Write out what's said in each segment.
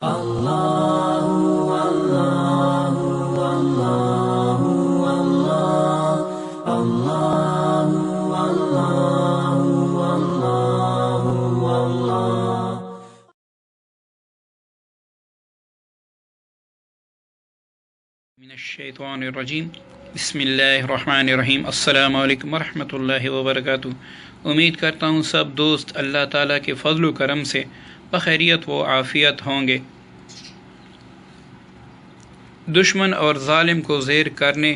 من الشیطان الرجیم بسم اللہ الرحمن الرحیم السلام علیکم ورحمۃ اللہ وبرکاتہ۔ امید کرتا ہوں سب دوست اللہ تعالیٰ کے فضل و کرم سے بخیریت و عافیت ہوں گے۔ دشمن اور ظالم کو زیر کرنے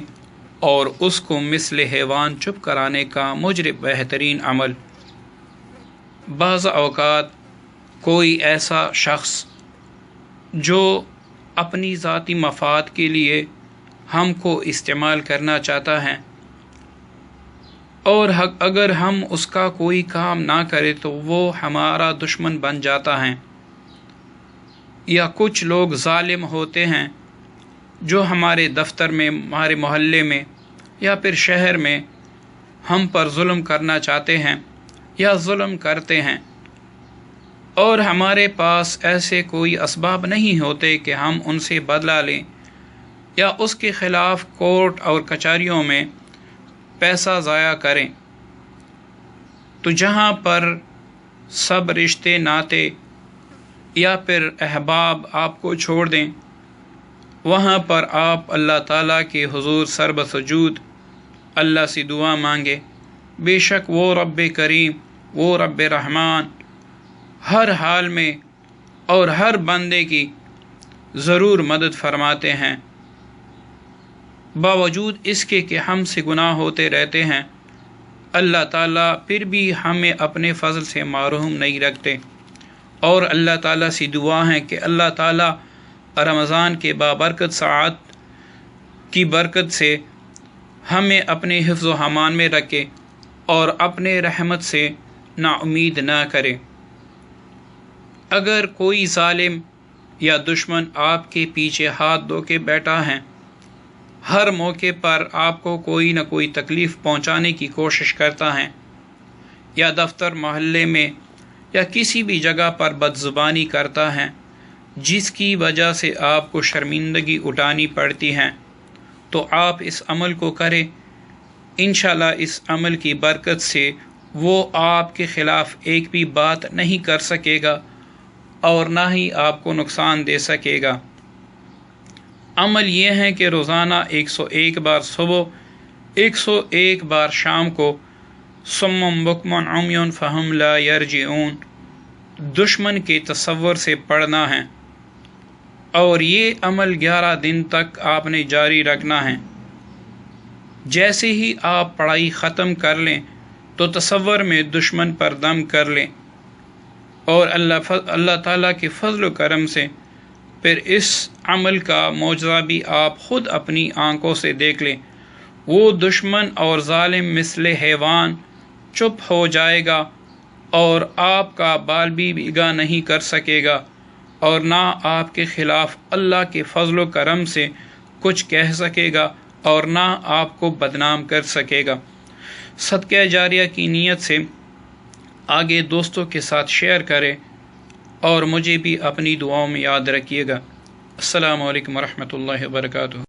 اور اس کو مثل حیوان چپ کرانے کا مجرب بہترین عمل۔ بعض اوقات کوئی ایسا شخص جو اپنی ذاتی مفاد کے لیے ہم کو استعمال کرنا چاہتا ہے اور اگر ہم اس کا کوئی کام نہ کرے تو وہ ہمارا دشمن بن جاتا ہے، یا کچھ لوگ ظالم ہوتے ہیں جو ہمارے دفتر میں، ہمارے محلے میں یا پھر شہر میں ہم پر ظلم کرنا چاہتے ہیں یا ظلم کرتے ہیں، اور ہمارے پاس ایسے کوئی اسباب نہیں ہوتے کہ ہم ان سے بدلہ لیں یا اس کے خلاف کورٹ اور کچہریوں میں پیسہ ضائع کریں۔ تو جہاں پر سب رشتے ناتے یا پھر احباب آپ کو چھوڑ دیں، وہاں پر آپ اللہ تعالیٰ کے حضور سر بسجود اللہ سے دعا مانگے۔ بے شک وہ رب کریم، وہ رب رحمان ہر حال میں اور ہر بندے کی ضرور مدد فرماتے ہیں۔ باوجود اس کے کہ ہم سے گناہ ہوتے رہتے ہیں، اللہ تعالیٰ پھر بھی ہمیں اپنے فضل سے محروم نہیں رکھتے، اور اللہ تعالیٰ سے دعا ہے کہ اللہ تعالیٰ رمضان کے بابرکت ساعات کی برکت سے ہمیں اپنے حفظ و امان میں رکھے اور اپنے رحمت سے نا امید نہ کرے۔ اگر کوئی ظالم یا دشمن آپ کے پیچھے ہاتھ دھو کے بیٹھا ہے، ہر موقع پر آپ کو کوئی نہ کوئی تکلیف پہنچانے کی کوشش کرتا ہے، یا دفتر محلے میں یا کسی بھی جگہ پر بدزبانی کرتا ہے جس کی وجہ سے آپ کو شرمندگی اٹھانی پڑتی ہے، تو آپ اس عمل کو کریں۔ انشاءاللہ اس عمل کی برکت سے وہ آپ کے خلاف ایک بھی بات نہیں کر سکے گا اور نہ ہی آپ کو نقصان دے سکے گا۔ عمل یہ ہے کہ روزانہ 101 بار صبح، 101 بار شام کو صم بکم عمی فہم لا یرجعون دشمن کے تصور سے پڑھنا ہے، اور یہ عمل 11 دن تک آپ نے جاری رکھنا ہے۔ جیسے ہی آپ پڑھائی ختم کر لیں تو تصور میں دشمن پر دم کر لیں، اور اللہ تعالیٰ کے فضل و کرم سے پھر اس عمل کا معجزہ بھی آپ خود اپنی آنکھوں سے دیکھ لیں۔ وہ دشمن اور ظالم مثل حیوان چپ ہو جائے گا اور آپ کا بال بھی بیگا نہیں کر سکے گا، اور نہ آپ کے خلاف اللہ کے فضل و کرم سے کچھ کہہ سکے گا اور نہ آپ کو بدنام کر سکے گا۔ صدقہ جاریہ کی نیت سے آگے دوستوں کے ساتھ شیئر کریں، اور مجھے بھی اپنی دعاؤں میں یاد رکھیے گا۔ السلام علیکم ورحمۃ اللہ وبرکاتہ۔